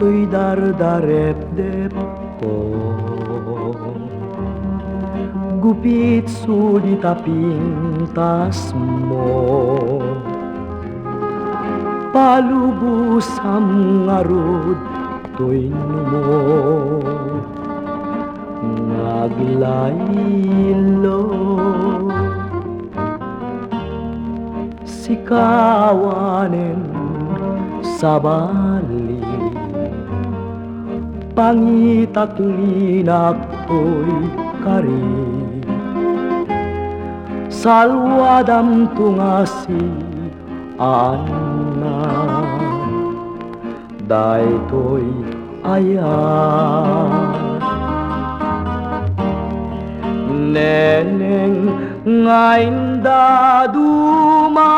to'y dardarep-dep ko. Gupit sulit tapintas mo, palubusam ngarud to'y numo, naglaylo. Sikawanen sa bali, pangitaklinak to'y kari, salwadam tungasi ana, daytoy ayan. Neneng ngayon daduma,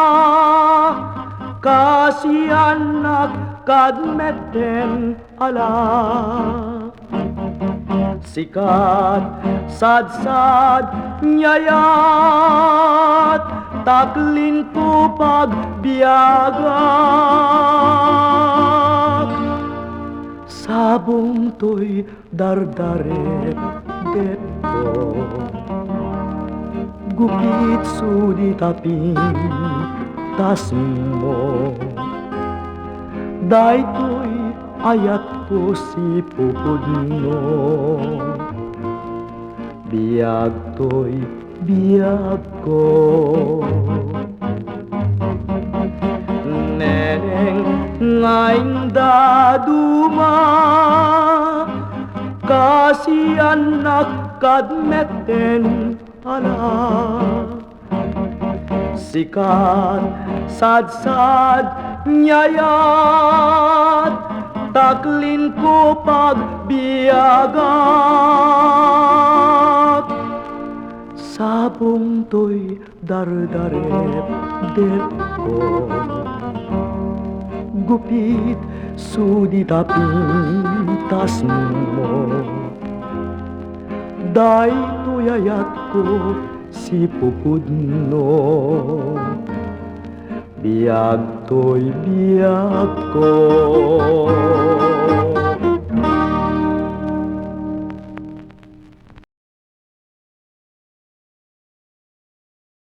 kasi anak kadmeten ala. Sikat sad-sad nyayat, taklin ko pagbiagak. Sabong to'y dardarep-dep ko, gupit sulit tapintas mo, daytoy ayat ko si pupudno, biyag to'y biyag ko. Neneng ngayon daduma, kasi anak kadmeten ala. Sikat sad-sad nyayat, taklin ko pagbiagak. Sabong to'y dardarep-dep ko, gupit sulit tapintas mo, daytoy ayat ko si pupudno, biyag to'y biyag ko.